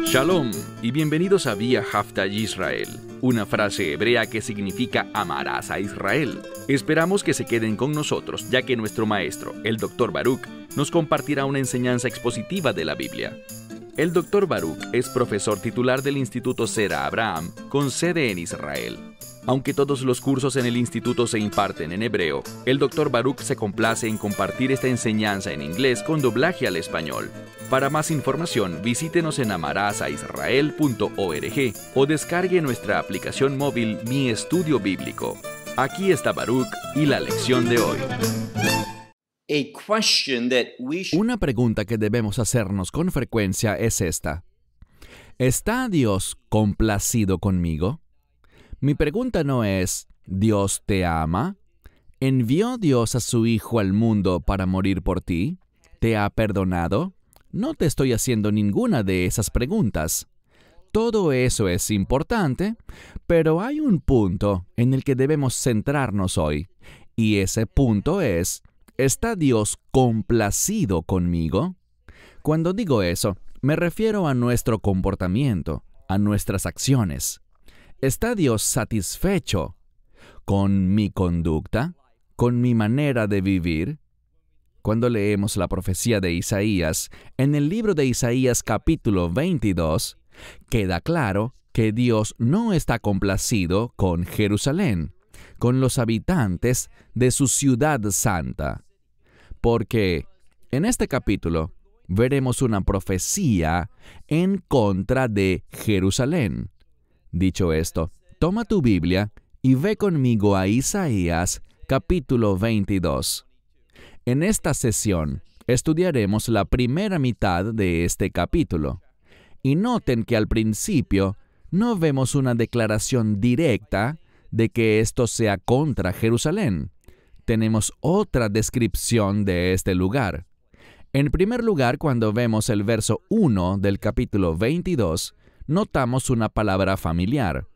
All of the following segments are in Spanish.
Shalom y bienvenidos a Vía Hafta Yisrael, una frase hebrea que significa amarás a Israel. Esperamos que se queden con nosotros, ya que nuestro maestro, el Dr. Baruch, nos compartirá una enseñanza expositiva de la Biblia. El Dr. Baruch es profesor titular del Instituto Zera Abraham, con sede en Israel. Aunque todos los cursos en el instituto se imparten en hebreo, el Dr. Baruch se complace en compartir esta enseñanza en inglés con doblaje al español. Para más información, visítenos en amarasaisrael.org o descargue nuestra aplicación móvil Mi Estudio Bíblico. Aquí está Baruch y la lección de hoy. Una pregunta que debemos hacernos con frecuencia es esta: ¿está Dios complacido conmigo? Mi pregunta no es, ¿Dios te ama? ¿Envió Dios a su Hijo al mundo para morir por ti? ¿Te ha perdonado? No te estoy haciendo ninguna de esas preguntas. Todo eso es importante, pero hay un punto en el que debemos centrarnos hoy, y ese punto es, ¿está Dios complacido conmigo? Cuando digo eso, me refiero a nuestro comportamiento, a nuestras acciones. ¿Está Dios satisfecho con mi conducta, con mi manera de vivir? Cuando leemos la profecía de Isaías, en el libro de Isaías capítulo 22, queda claro que Dios no está complacido con Jerusalén, con los habitantes de su ciudad santa. Porque en este capítulo veremos una profecía en contra de Jerusalén. Dicho esto, toma tu Biblia y ve conmigo a Isaías capítulo 22. En esta sesión estudiaremos la primera mitad de este capítulo. Y noten que al principio no vemos una declaración directa de que esto sea contra Jerusalén. Tenemos otra descripción de este lugar. En primer lugar, cuando vemos el verso 1 del capítulo 22, notamos una palabra familiar.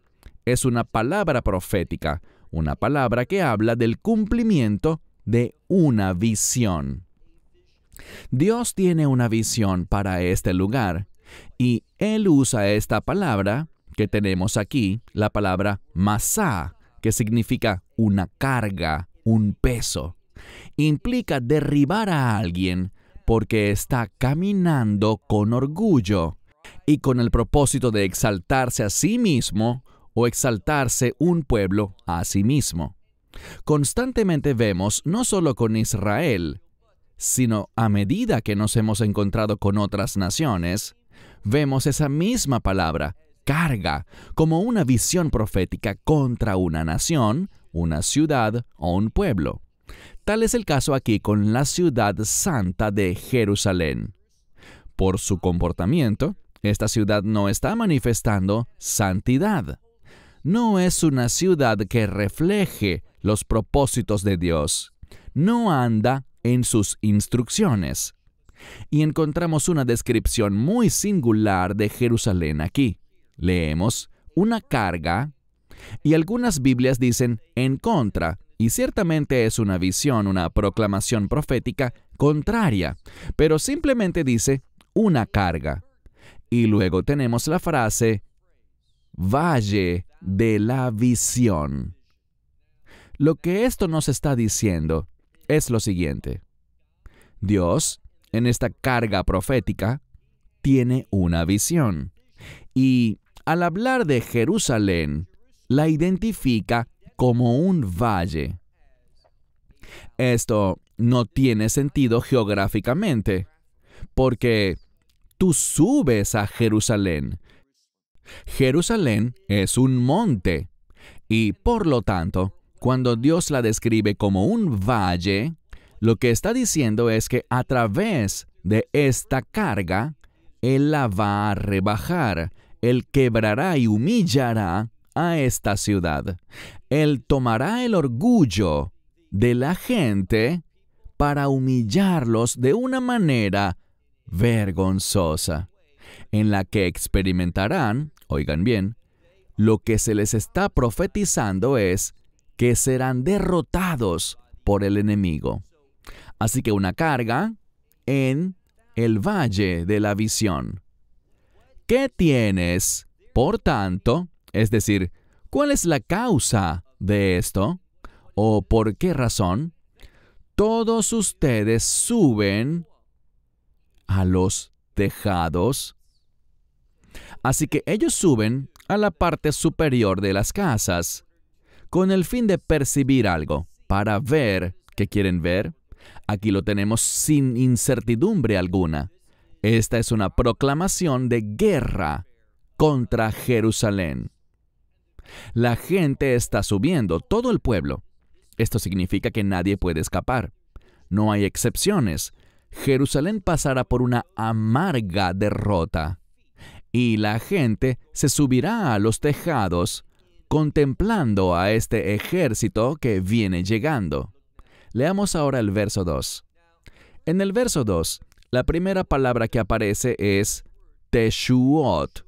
Es una palabra profética, una palabra que habla del cumplimiento de una visión. Dios tiene una visión para este lugar, y Él usa esta palabra que tenemos aquí, la palabra masá, que significa una carga, un peso. Implica derribar a alguien porque está caminando con orgullo y con el propósito de exaltarse a sí mismo o exaltarse un pueblo a sí mismo. Constantemente vemos, no solo con Israel, sino a medida que nos hemos encontrado con otras naciones, vemos esa misma palabra, carga, como una visión profética contra una nación, una ciudad o un pueblo. Tal es el caso aquí con la ciudad santa de Jerusalén. Por su comportamiento, esta ciudad no está manifestando santidad. No es una ciudad que refleje los propósitos de Dios. No anda en sus instrucciones. Y encontramos una descripción muy singular de Jerusalén aquí. Leemos una carga, y algunas Biblias dicen en contra, y ciertamente es una visión, una proclamación profética contraria, pero simplemente dice una carga. Y luego tenemos la frase Valle de la Visión. Lo que esto nos está diciendo es lo siguiente: Dios, en esta carga profética, tiene una visión. Y al hablar de Jerusalén, la identifica como un valle. Esto no tiene sentido geográficamente, porque tú subes a Jerusalén. Jerusalén es un monte, y por lo tanto, cuando Dios la describe como un valle, lo que está diciendo es que a través de esta carga, Él la va a rebajar, Él quebrará y humillará a esta ciudad. Él tomará el orgullo de la gente para humillarlos de una manera vergonzosa, en la que experimentarán, oigan bien, lo que se les está profetizando es que serán derrotados por el enemigo. Así que una carga en el valle de la visión. ¿Qué tienes, por tanto? Es decir, ¿cuál es la causa de esto? ¿O por qué razón? Todos ustedes suben a los tejados. Así que ellos suben a la parte superior de las casas, con el fin de percibir algo, para ver qué quieren ver. Aquí lo tenemos sin incertidumbre alguna. Esta es una proclamación de guerra contra Jerusalén. La gente está subiendo, todo el pueblo. Esto significa que nadie puede escapar. No hay excepciones. Jerusalén pasará por una amarga derrota. Y la gente se subirá a los tejados contemplando a este ejército que viene llegando. Leamos ahora el verso 2. En el verso 2, la primera palabra que aparece es teshuot.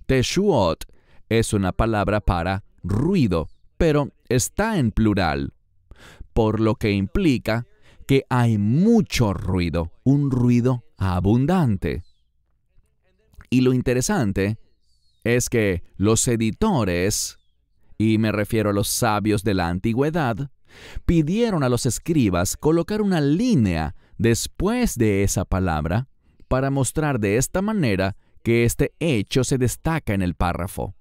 Teshuot es una palabra para ruido, pero está en plural, por lo que implica que hay mucho ruido, un ruido abundante. Y lo interesante es que los editores, y me refiero a los sabios de la antigüedad, pidieron a los escribas colocar una línea después de esa palabra para mostrar de esta manera que este hecho se destaca en el párrafo.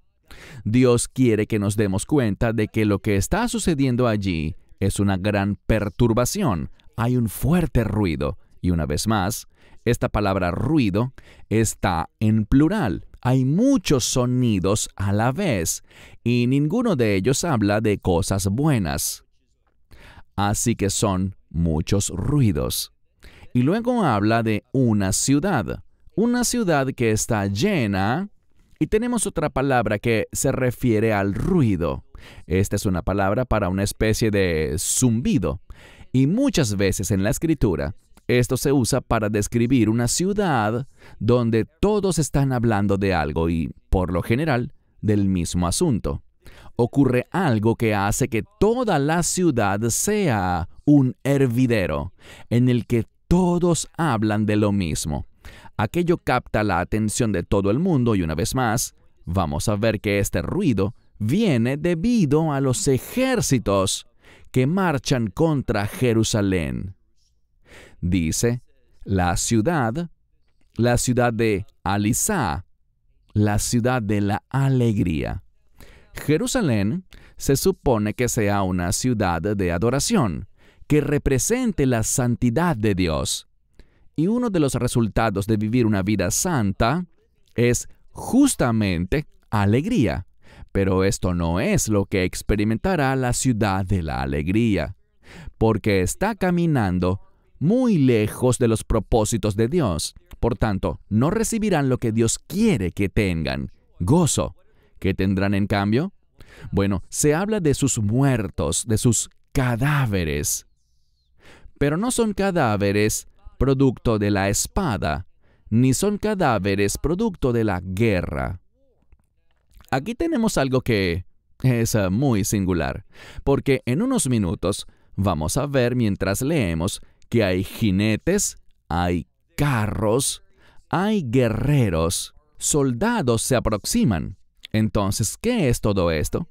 Dios quiere que nos demos cuenta de que lo que está sucediendo allí es una gran perturbación. Hay un fuerte ruido. Y una vez más, esta palabra ruido está en plural. Hay muchos sonidos a la vez y ninguno de ellos habla de cosas buenas. Así que son muchos ruidos. Y luego habla de una ciudad que está llena, y tenemos otra palabra que se refiere al ruido. Esta es una palabra para una especie de zumbido, y muchas veces en la Escritura esto se usa para describir una ciudad donde todos están hablando de algo y, por lo general, del mismo asunto. Ocurre algo que hace que toda la ciudad sea un hervidero, en el que todos hablan de lo mismo. Aquello capta la atención de todo el mundo y una vez más, vamos a ver que este ruido viene debido a los ejércitos que marchan contra Jerusalén. Dice, la ciudad de Alisá, la ciudad de la alegría. Jerusalén se supone que sea una ciudad de adoración, que represente la santidad de Dios. Y uno de los resultados de vivir una vida santa es justamente alegría. Pero esto no es lo que experimentará la ciudad de la alegría, porque está caminando muy lejos de los propósitos de Dios. Por tanto, no recibirán lo que Dios quiere que tengan, gozo. ¿Qué tendrán en cambio? Bueno, se habla de sus muertos, de sus cadáveres. Pero no son cadáveres producto de la espada, ni son cadáveres producto de la guerra. Aquí tenemos algo que es muy singular, porque en unos minutos vamos a ver mientras leemos que hay jinetes, hay carros, hay guerreros, soldados se aproximan. Entonces, ¿qué es todo esto?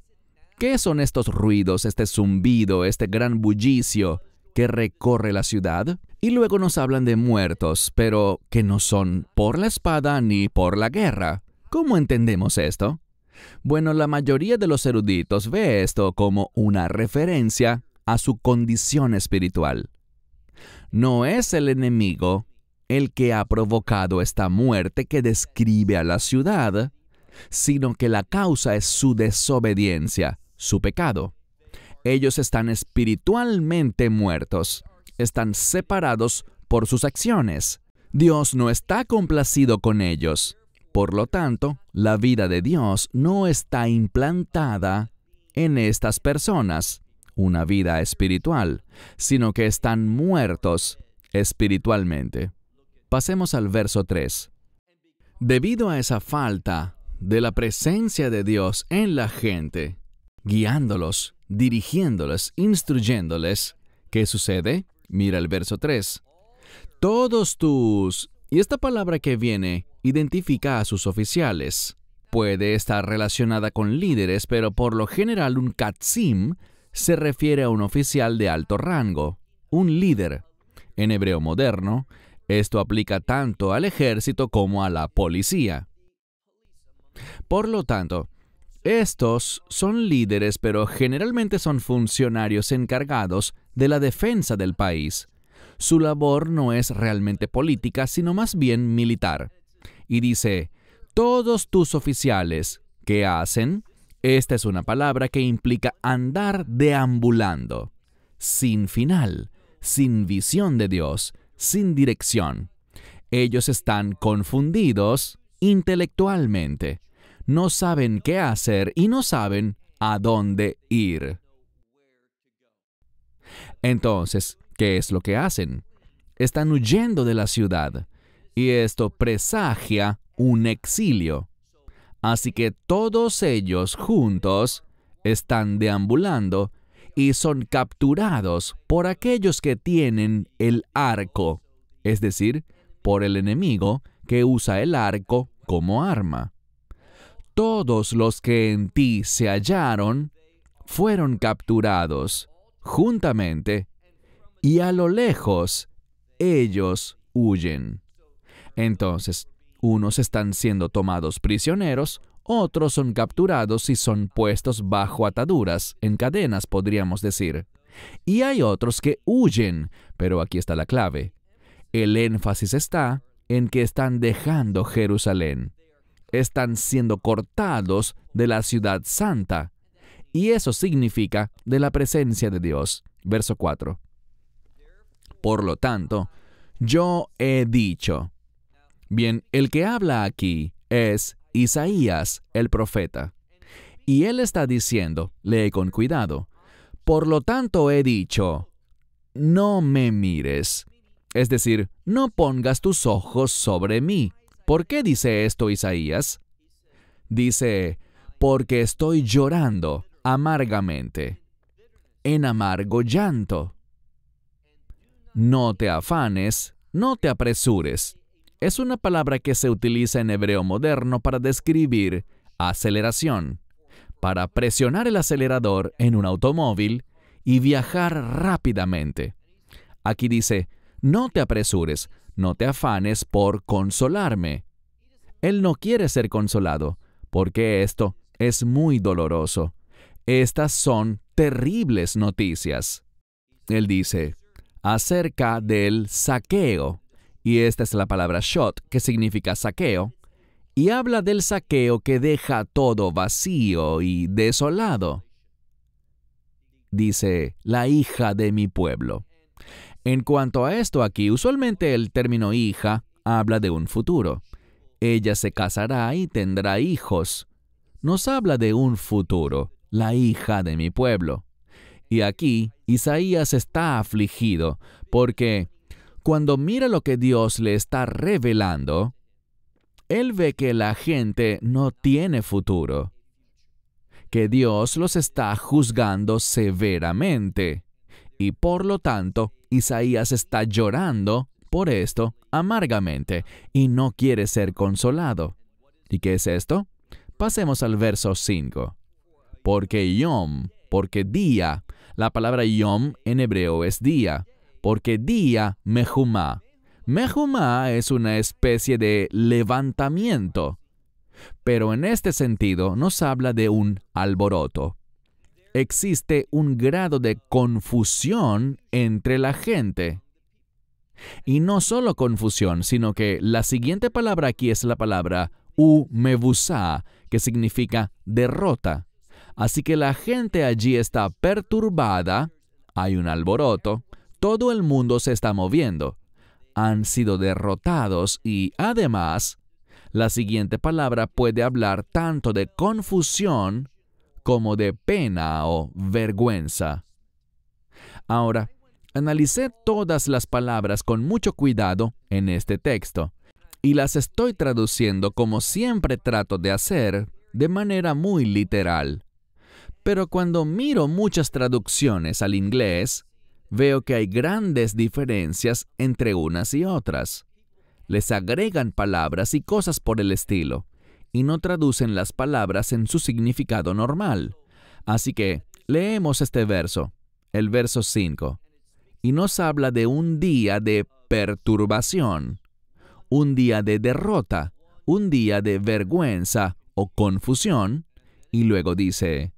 ¿Qué son estos ruidos, este zumbido, este gran bullicio que recorre la ciudad? Y luego nos hablan de muertos, pero que no son por la espada ni por la guerra. ¿Cómo entendemos esto? Bueno, la mayoría de los eruditos ve esto como una referencia a su condición espiritual. No es el enemigo el que ha provocado esta muerte que describe a la ciudad, sino que la causa es su desobediencia, su pecado. Ellos están espiritualmente muertos, están separados por sus acciones. Dios no está complacido con ellos. Por lo tanto, la vida de Dios no está implantada en estas personas, una vida espiritual, sino que están muertos espiritualmente. Pasemos al verso 3. Debido a esa falta de la presencia de Dios en la gente, guiándolos, dirigiéndoles, instruyéndoles, ¿qué sucede? Mira el verso 3. Todos tus... Y esta palabra que viene identifica a sus oficiales. Puede estar relacionada con líderes, pero por lo general un katzim se refiere a un oficial de alto rango, un líder. En hebreo moderno, esto aplica tanto al ejército como a la policía. Por lo tanto, estos son líderes, pero generalmente son funcionarios encargados de la defensa del país. Su labor no es realmente política, sino más bien militar. Y dice, todos tus oficiales, ¿qué hacen? Esta es una palabra que implica andar deambulando, sin final, sin visión de Dios, sin dirección. Ellos están confundidos intelectualmente. No saben qué hacer y no saben a dónde ir. Entonces, ¿qué es lo que hacen? Están huyendo de la ciudad, y esto presagia un exilio. Así que todos ellos juntos están deambulando y son capturados por aquellos que tienen el arco, es decir, por el enemigo que usa el arco como arma. Todos los que en ti se hallaron fueron capturados juntamente, y a lo lejos ellos huyen. Entonces, unos están siendo tomados prisioneros, otros son capturados y son puestos bajo ataduras, en cadenas podríamos decir. Y hay otros que huyen, pero aquí está la clave. El énfasis está en que están dejando Jerusalén. Están siendo cortados de la ciudad santa. Y eso significa de la presencia de Dios. Verso 4. Por lo tanto, yo he dicho. Bien, el que habla aquí es Isaías, el profeta. Y él está diciendo, lee con cuidado, por lo tanto he dicho, no me mires. Es decir, no pongas tus ojos sobre mí. ¿Por qué dice esto Isaías? Dice, porque estoy llorando amargamente, en amargo llanto. No te afanes, no te apresures. Es una palabra que se utiliza en hebreo moderno para describir aceleración, para presionar el acelerador en un automóvil y viajar rápidamente. Aquí dice, no te apresures, no te afanes por consolarme. Él no quiere ser consolado, porque esto es muy doloroso. Estas son terribles noticias. Él dice, acerca del saqueo, y esta es la palabra shot, que significa saqueo, y habla del saqueo que deja todo vacío y desolado. Dice, la hija de mi pueblo. En cuanto a esto aquí, usualmente el término hija habla de un futuro. Ella se casará y tendrá hijos. Nos habla de un futuro, la hija de mi pueblo. Y aquí Isaías está afligido porque cuando mira lo que Dios le está revelando, él ve que la gente no tiene futuro, que Dios los está juzgando severamente. Y por lo tanto, Isaías está llorando por esto amargamente y no quiere ser consolado. ¿Y qué es esto? Pasemos al verso 5. Porque Yom, porque día, la palabra Yom en hebreo es día, porque día Mejumá. Mejumá es una especie de levantamiento, pero en este sentido nos habla de un alboroto. Existe un grado de confusión entre la gente. Y no solo confusión, sino que la siguiente palabra aquí es la palabra mevusá, que significa derrota. Así que la gente allí está perturbada, hay un alboroto, todo el mundo se está moviendo. Han sido derrotados y, además, la siguiente palabra puede hablar tanto de confusión como de pena o vergüenza. Ahora, analicé todas las palabras con mucho cuidado en este texto y las estoy traduciendo como siempre trato de hacer, de manera muy literal. Pero cuando miro muchas traducciones al inglés, veo que hay grandes diferencias entre unas y otras. Les agregan palabras y cosas por el estilo, y no traducen las palabras en su significado normal. Así que leemos este verso, el verso 5, y nos habla de un día de perturbación, un día de derrota, un día de vergüenza o confusión, y luego dice,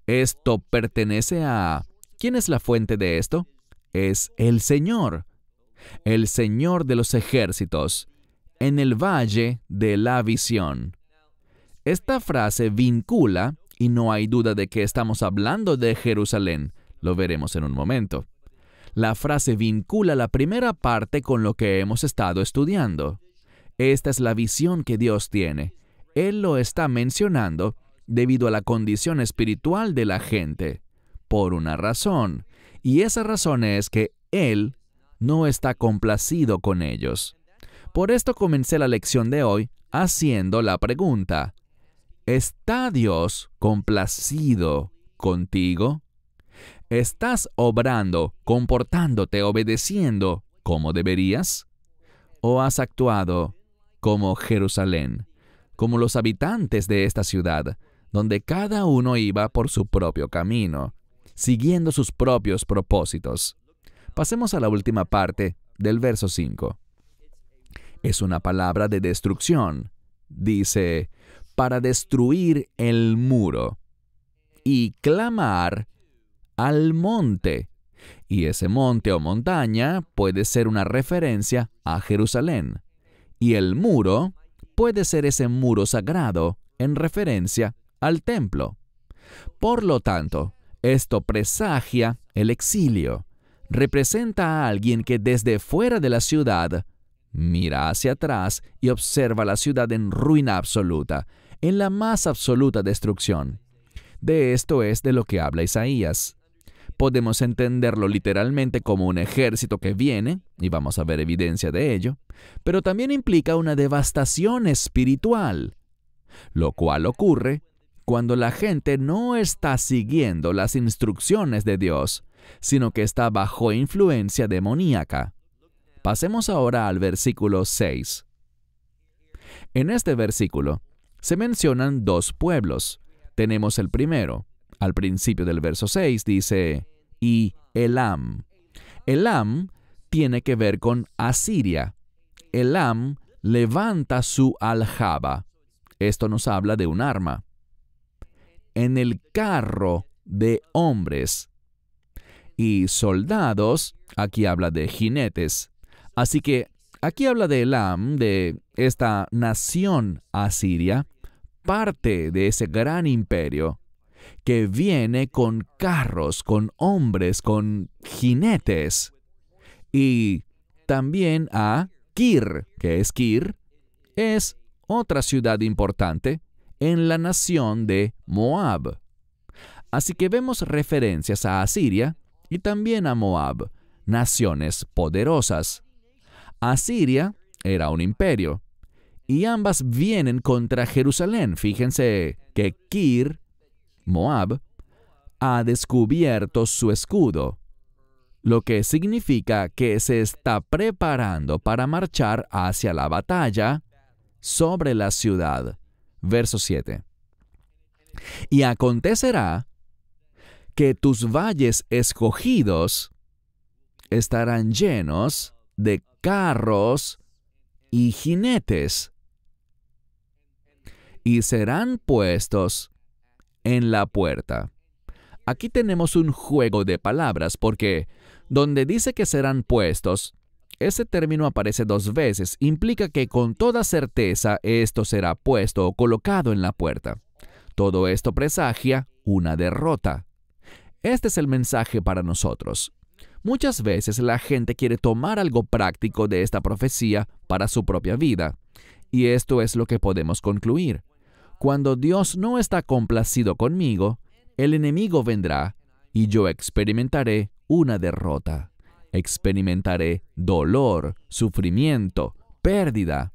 esto pertenece a... ¿Quién es la fuente de esto? Es el Señor de los ejércitos, en el valle de la visión. Esta frase vincula, y no hay duda de que estamos hablando de Jerusalén, lo veremos en un momento. La frase vincula la primera parte con lo que hemos estado estudiando. Esta es la visión que Dios tiene. Él lo está mencionando debido a la condición espiritual de la gente, por una razón, y esa razón es que Él no está complacido con ellos. Por esto comencé la lección de hoy haciendo la pregunta, ¿está Dios complacido contigo? ¿Estás obrando, comportándote, obedeciendo como deberías? ¿O has actuado como Jerusalén, como los habitantes de esta ciudad, donde cada uno iba por su propio camino, siguiendo sus propios propósitos? Pasemos a la última parte del verso 5. Es una palabra de destrucción. Dice, para destruir el muro y clamar al monte. Y ese monte o montaña puede ser una referencia a Jerusalén. Y el muro puede ser ese muro sagrado en referencia al templo. Por lo tanto, esto presagia el exilio. Representa a alguien que desde fuera de la ciudad mira hacia atrás y observa la ciudad en ruina absoluta, en la más absoluta destrucción. De esto es de lo que habla Isaías. Podemos entenderlo literalmente como un ejército que viene, y vamos a ver evidencia de ello, pero también implica una devastación espiritual, lo cual ocurre cuando la gente no está siguiendo las instrucciones de Dios, sino que está bajo influencia demoníaca. Pasemos ahora al versículo 6. En este versículo se mencionan dos pueblos. Tenemos el primero. Al principio del verso 6 dice, y Elam. Elam tiene que ver con Asiria. Elam levanta su aljaba. Esto nos habla de un arma. En el carro de hombres y soldados, aquí habla de jinetes. Así que aquí habla de Elam, de esta nación asiria, parte de ese gran imperio, que viene con carros, con hombres, con jinetes. Y también a Kir, que es Kir, es otra ciudad importante en la nación de Moab. Así que vemos referencias a Asiria y también a Moab, naciones poderosas. Asiria era un imperio, y ambas vienen contra Jerusalén. Fíjense que Kir, Moab, ha descubierto su escudo, lo que significa que se está preparando para marchar hacia la batalla sobre la ciudad. Verso 7. Y acontecerá que tus valles escogidos estarán llenos de carros y jinetes, y serán puestos en la puerta. Aquí tenemos un juego de palabras porque donde dice que serán puestos, ese término aparece dos veces. Implica que con toda certeza esto será puesto o colocado en la puerta. Todo esto presagia una derrota. Este es el mensaje para nosotros. Muchas veces la gente quiere tomar algo práctico de esta profecía para su propia vida. Y esto es lo que podemos concluir. Cuando Dios no está complacido conmigo, el enemigo vendrá y yo experimentaré una derrota. Experimentaré dolor, sufrimiento, pérdida,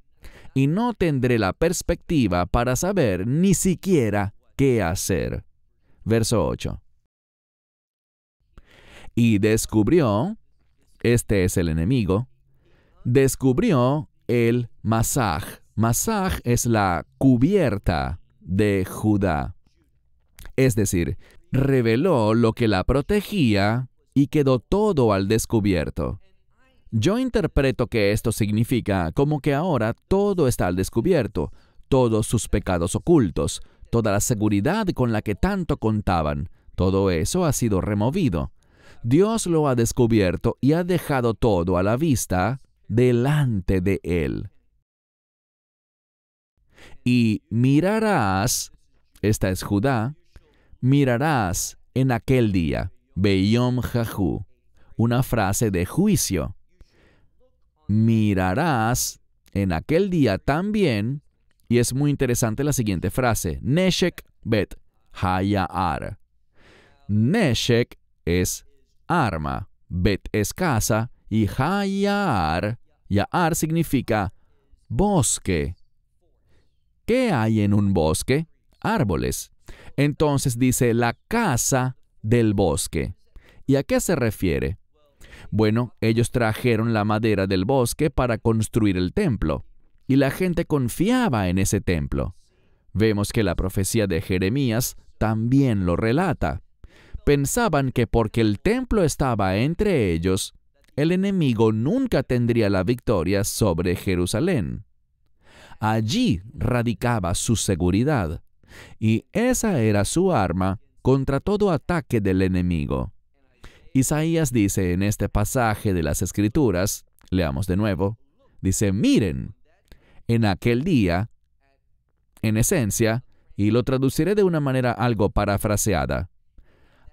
y no tendré la perspectiva para saber ni siquiera qué hacer. Verso 8. Y descubrió, este es el enemigo, descubrió el Masaj. Masaj es la cubierta de Judá. Es decir, reveló lo que la protegía y quedó todo al descubierto. Yo interpreto que esto significa como que ahora todo está al descubierto, todos sus pecados ocultos, toda la seguridad con la que tanto contaban, todo eso ha sido removido. Dios lo ha descubierto y ha dejado todo a la vista delante de él. Y mirarás, esta es Judá, mirarás en aquel día, Beyom Jahu, una frase de juicio. Mirarás en aquel día también, y es muy interesante la siguiente frase, Neshek bet Hayar. Neshek es arma, bet es casa, y Hayar, Ya'ar significa bosque. ¿Qué hay en un bosque? Árboles. Entonces dice la casa del bosque. ¿Y a qué se refiere? Bueno, ellos trajeron la madera del bosque para construir el templo, y la gente confiaba en ese templo. Vemos que la profecía de Jeremías también lo relata. Pensaban que porque el templo estaba entre ellos, el enemigo nunca tendría la victoria sobre Jerusalén. Allí radicaba su seguridad, y esa era su arma contra todo ataque del enemigo. Isaías dice en este pasaje de las Escrituras, leamos de nuevo, dice, miren, en aquel día, en esencia, y lo traduciré de una manera algo parafraseada,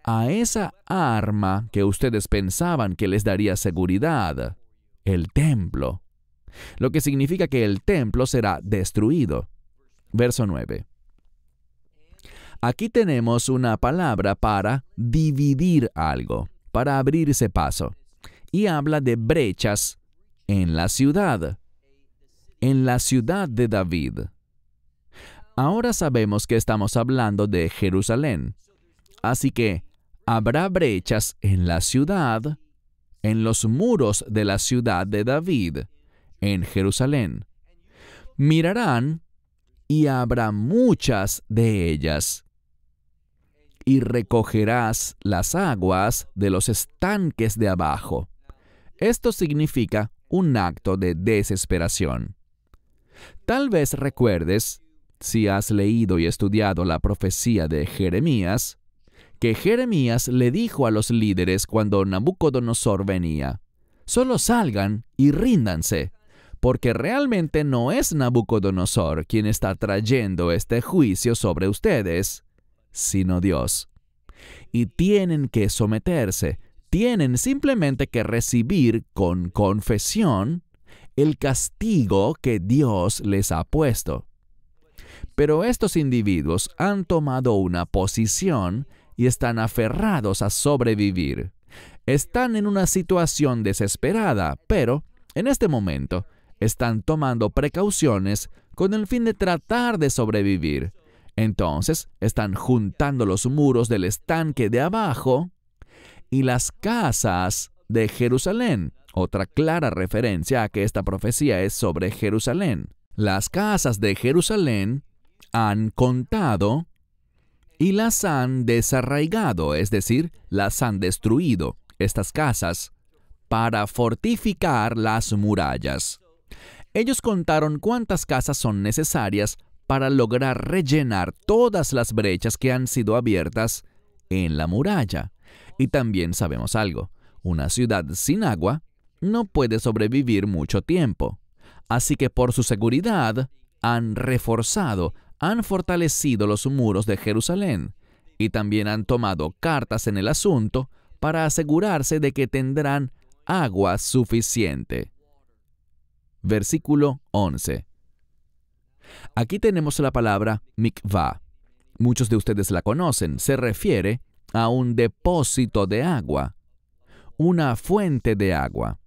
a esa arma que ustedes pensaban que les daría seguridad, el templo, lo que significa que el templo será destruido. Verso 9. Aquí tenemos una palabra para dividir algo, para abrirse paso, y habla de brechas en la ciudad de David. Ahora sabemos que estamos hablando de Jerusalén, así que habrá brechas en la ciudad, en los muros de la ciudad de David, en Jerusalén. Mirarán y habrá muchas de ellas. Y recogerás las aguas de los estanques de abajo. Esto significa un acto de desesperación. Tal vez recuerdes, si has leído y estudiado la profecía de Jeremías, que Jeremías le dijo a los líderes cuando Nabucodonosor venía, solo salgan y ríndanse, porque realmente no es Nabucodonosor quien está trayendo este juicio sobre ustedes, sino Dios. Y tienen que someterse, tienen simplemente que recibir con confesión el castigo que Dios les ha puesto. Pero estos individuos han tomado una posición y están aferrados a sobrevivir. Están en una situación desesperada, pero en este momento están tomando precauciones con el fin de tratar de sobrevivir. Entonces están juntando los muros del estanque de abajo y las casas de Jerusalén. Otra clara referencia a que esta profecía es sobre Jerusalén. Las casas de Jerusalén han contado y las han desarraigado, es decir, las han destruido, estas casas, para fortificar las murallas. Ellos contaron cuántas casas son necesarias para lograr rellenar todas las brechas que han sido abiertas en la muralla. Y también sabemos algo, una ciudad sin agua no puede sobrevivir mucho tiempo. Así que por su seguridad han reforzado, han fortalecido los muros de Jerusalén y también han tomado cartas en el asunto para asegurarse de que tendrán agua suficiente. Versículo 11. Aquí tenemos la palabra mikvah. Muchos de ustedes la conocen. Se refiere a un depósito de agua, una fuente de agua.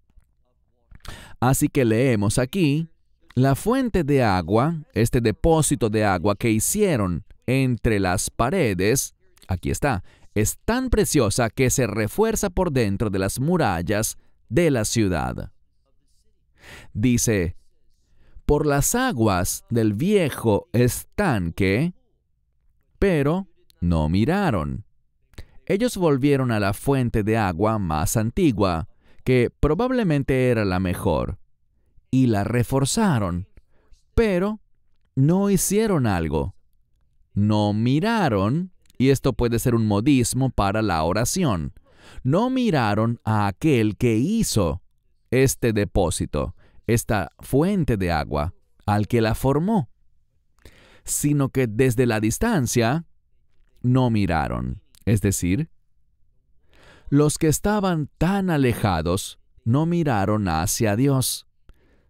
Así que leemos aquí, la fuente de agua, este depósito de agua que hicieron entre las paredes, aquí está, es tan preciosa que se refuerza por dentro de las murallas de la ciudad. Dice, por las aguas del viejo estanque, pero no miraron. Ellos volvieron a la fuente de agua más antigua, que probablemente era la mejor, y la reforzaron, pero no hicieron algo. No miraron, y esto puede ser un modismo para la oración. No miraron a aquel que hizo este depósito, esta fuente de agua, al que la formó, sino que desde la distancia no miraron. Es decir, los que estaban tan alejados no miraron hacia Dios.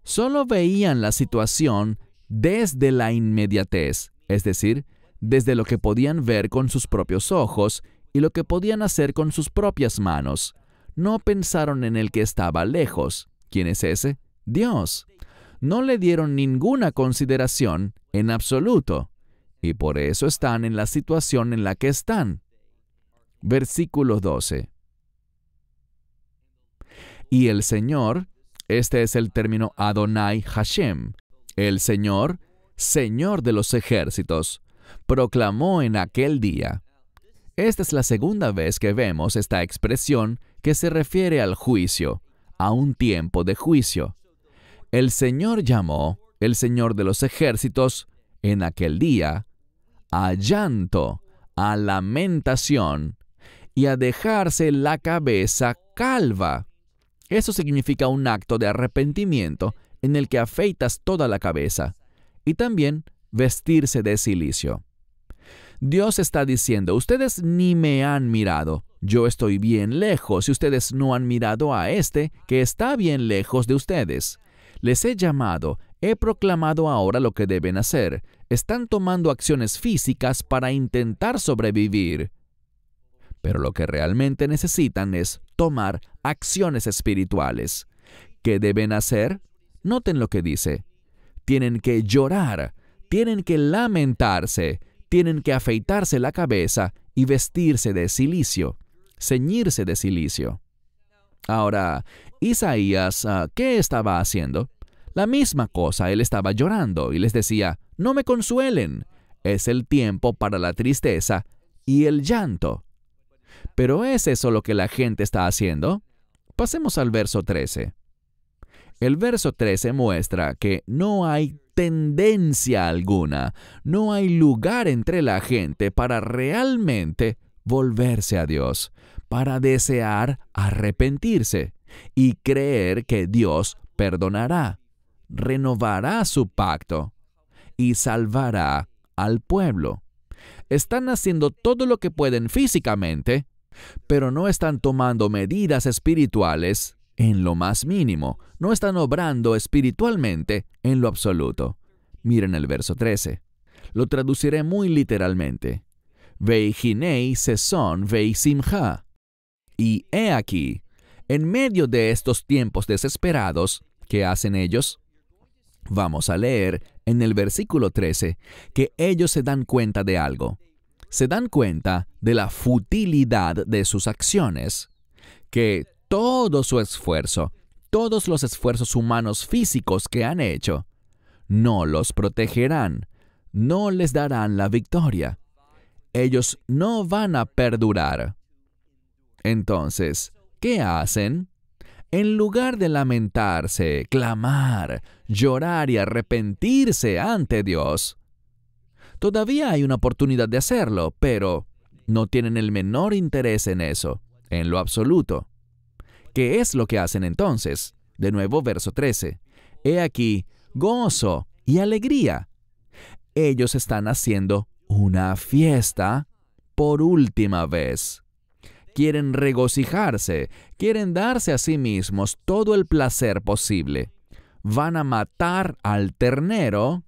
Solo veían la situación desde la inmediatez, es decir, desde lo que podían ver con sus propios ojos y lo que podían hacer con sus propias manos. No pensaron en el que estaba lejos. ¿Quién es ese? Dios. No le dieron ninguna consideración en absoluto, y por eso están en la situación en la que están. Versículo 12. Y el Señor, este es el término Adonai Hashem, el Señor, Señor de los ejércitos, proclamó en aquel día. Esta es la segunda vez que vemos esta expresión que se refiere al juicio, a un tiempo de juicio. El Señor llamó, el Señor de los ejércitos, en aquel día, a llanto, a lamentación y a dejarse la cabeza calva. Eso significa un acto de arrepentimiento en el que afeitas toda la cabeza, y también vestirse de cilicio. Dios está diciendo, ustedes ni me han mirado, yo estoy bien lejos y ustedes no han mirado a este que está bien lejos de ustedes. Les he llamado, he proclamado ahora lo que deben hacer. Están tomando acciones físicas para intentar sobrevivir. Pero lo que realmente necesitan es tomar acciones espirituales. ¿Qué deben hacer? Noten lo que dice. Tienen que llorar, tienen que lamentarse, tienen que afeitarse la cabeza y vestirse de cilicio, ceñirse de cilicio. Ahora, Isaías, ¿qué estaba haciendo? La misma cosa, él estaba llorando y les decía, no me consuelen, es el tiempo para la tristeza y el llanto. ¿Pero es eso lo que la gente está haciendo? Pasemos al verso 13. El verso 13 muestra que no hay tendencia alguna, no hay lugar entre la gente para realmente volverse a Dios, para desear arrepentirse y creer que Dios perdonará, renovará su pacto y salvará al pueblo. Están haciendo todo lo que pueden físicamente, pero no están tomando medidas espirituales en lo más mínimo. No están obrando espiritualmente en lo absoluto. Miren el verso 13. Lo traduciré muy literalmente. Veihinei seson veisimcha. Y he aquí, en medio de estos tiempos desesperados, ¿qué hacen ellos? Vamos a leer en el versículo 13 que ellos se dan cuenta de algo. Se dan cuenta de la futilidad de sus acciones, que todo su esfuerzo, todos los esfuerzos humanos físicos que han hecho, no los protegerán, no les darán la victoria. Ellos no van a perdurar. Entonces, ¿qué hacen? En lugar de lamentarse, clamar, llorar y arrepentirse ante Dios, todavía hay una oportunidad de hacerlo, pero no tienen el menor interés en eso, en lo absoluto. ¿Qué es lo que hacen entonces? De nuevo, verso 13. He aquí, gozo y alegría. Ellos están haciendo una fiesta por última vez. Quieren regocijarse, quieren darse a sí mismos todo el placer posible. Van a matar al ternero,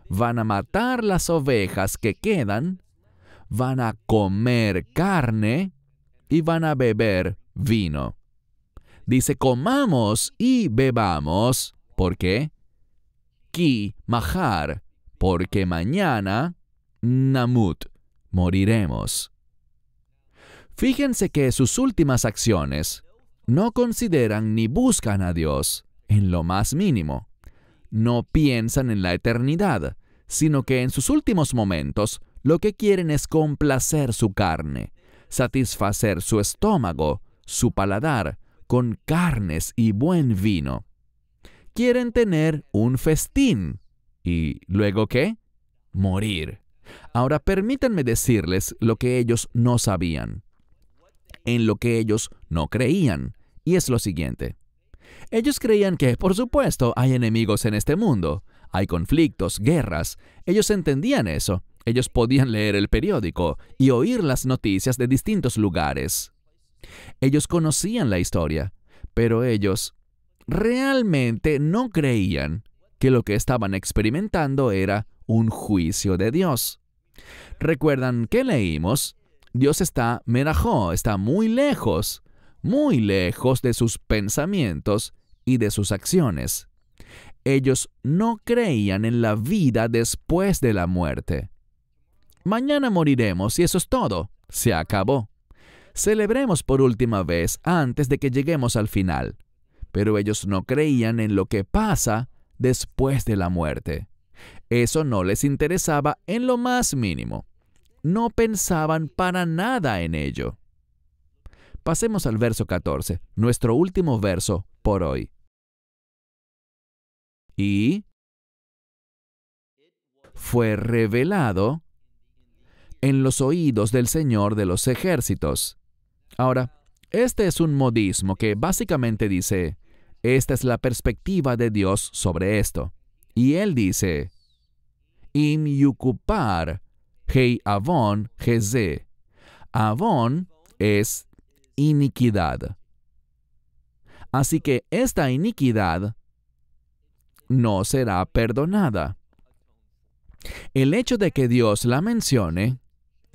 van a matar las ovejas que quedan, van a comer carne y van a beber vino. Dice, comamos y bebamos. ¿Por qué? Ki mahar, porque mañana, namut, moriremos. Fíjense que sus últimas acciones no consideran ni buscan a Dios en lo más mínimo. No piensan en la eternidad, sino que en sus últimos momentos lo que quieren es complacer su carne, satisfacer su estómago, su paladar, con carnes y buen vino. Quieren tener un festín. ¿Y luego qué? Morir. Ahora permítanme decirles lo que ellos no sabían, en lo que ellos no creían, y es lo siguiente. Ellos creían que, por supuesto, hay enemigos en este mundo, hay conflictos, guerras. Ellos entendían eso. Ellos podían leer el periódico y oír las noticias de distintos lugares. Ellos conocían la historia, pero ellos realmente no creían que lo que estaban experimentando era un juicio de Dios. ¿Recuerdan qué leímos? Dios está merajó, está muy lejos de sus pensamientos y de sus acciones. Ellos no creían en la vida después de la muerte. Mañana moriremos y eso es todo. Se acabó. Celebremos por última vez antes de que lleguemos al final. Pero ellos no creían en lo que pasa después de la muerte. Eso no les interesaba en lo más mínimo. No pensaban para nada en ello. Pasemos al verso 14, nuestro último verso por hoy. Y fue revelado en los oídos del Señor de los ejércitos. Ahora, este es un modismo que básicamente dice, esta es la perspectiva de Dios sobre esto. Y Él dice, Im yukupar hei avon jeze. Avon es iniquidad. Así que esta iniquidad no será perdonada. El hecho de que Dios la mencione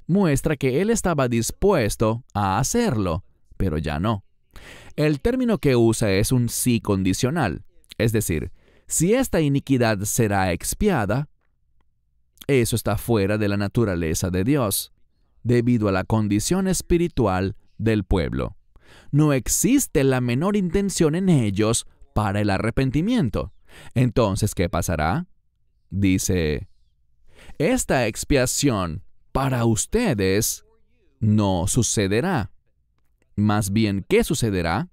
muestra que Él estaba dispuesto a hacerlo, pero ya no. El término que usa es un sí condicional, es decir, si esta iniquidad será expiada, eso está fuera de la naturaleza de Dios, debido a la condición espiritual del pueblo. No existe la menor intención en ellos para el arrepentimiento. Entonces, ¿qué pasará? Dice, esta expiación para ustedes no sucederá. Más bien, ¿qué sucederá?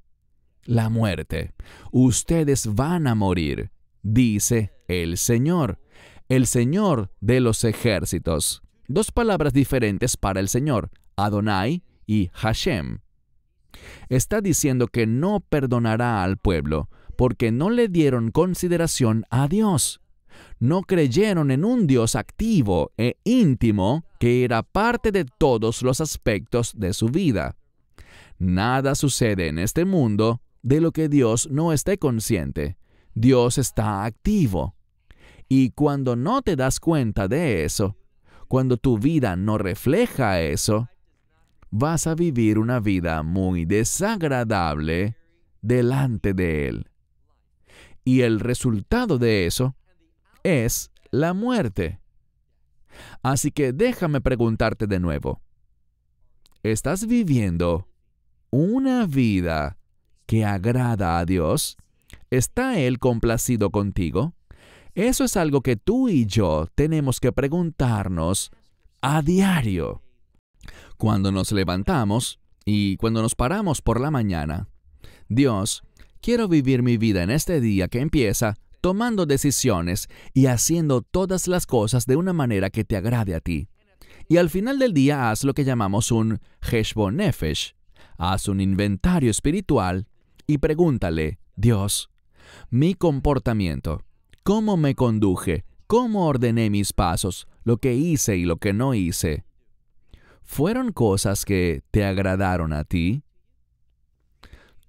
La muerte. Ustedes van a morir, dice el Señor de los ejércitos. Dos palabras diferentes para el Señor, Adonai y Hashem. Está diciendo que no perdonará al pueblo porque no le dieron consideración a Dios. No creyeron en un Dios activo e íntimo que era parte de todos los aspectos de su vida. Nada sucede en este mundo de lo que Dios no esté consciente. Dios está activo. Y cuando no te das cuenta de eso, cuando tu vida no refleja eso, vas a vivir una vida muy desagradable delante de Él. Y el resultado de eso es la muerte. Así que déjame preguntarte de nuevo. ¿Estás viviendo una vida que agrada a Dios? ¿Está Él complacido contigo? Eso es algo que tú y yo tenemos que preguntarnos a diario. Cuando nos levantamos y cuando nos paramos por la mañana, Dios, quiero vivir mi vida en este día que empieza tomando decisiones y haciendo todas las cosas de una manera que te agrade a ti. Y al final del día haz lo que llamamos un Heshbon Nefesh. Haz un inventario espiritual y pregúntale, Dios, mi comportamiento, cómo me conduje, cómo ordené mis pasos, lo que hice y lo que no hice, ¿fueron cosas que te agradaron a ti?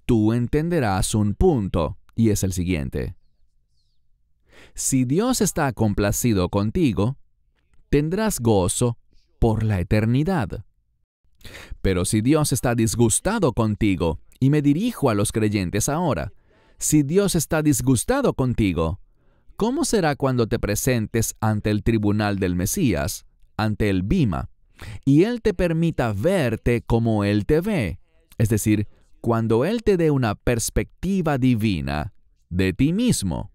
Tú entenderás un punto, y es el siguiente. Si Dios está complacido contigo, tendrás gozo por la eternidad. Pero si Dios está disgustado contigo, y me dirijo a los creyentes ahora, si Dios está disgustado contigo, ¿cómo será cuando te presentes ante el tribunal del Mesías, ante el Bima? y Él te permita verte como Él te ve. Es decir, cuando Él te dé una perspectiva divina de ti mismo.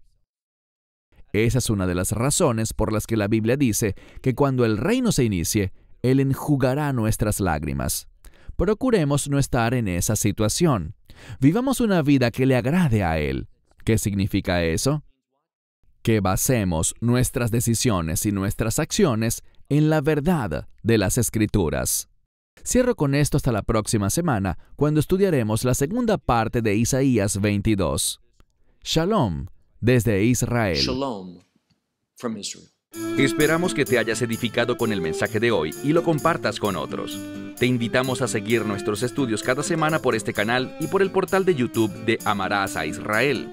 Esa es una de las razones por las que la Biblia dice que cuando el reino se inicie, Él enjugará nuestras lágrimas. Procuremos no estar en esa situación. Vivamos una vida que le agrade a Él. ¿Qué significa eso? Que basemos nuestras decisiones y nuestras acciones en la verdad de las Escrituras. Cierro con esto hasta la próxima semana, cuando estudiaremos la segunda parte de Isaías 22. Shalom desde Israel. Shalom from Israel. Esperamos que te hayas edificado con el mensaje de hoy y lo compartas con otros. Te invitamos a seguir nuestros estudios cada semana por este canal y por el portal de YouTube de Amarás a Israel.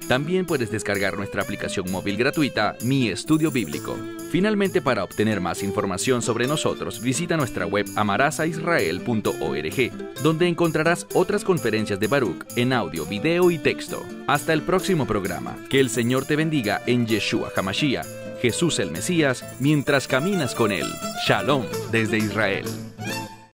También puedes descargar nuestra aplicación móvil gratuita, Mi Estudio Bíblico. Finalmente, para obtener más información sobre nosotros, visita nuestra web amarasaisrael.org, donde encontrarás otras conferencias de Baruch en audio, video y texto. Hasta el próximo programa. Que el Señor te bendiga en Yeshua HaMashiach, Jesús el Mesías, mientras caminas con Él. Shalom desde Israel.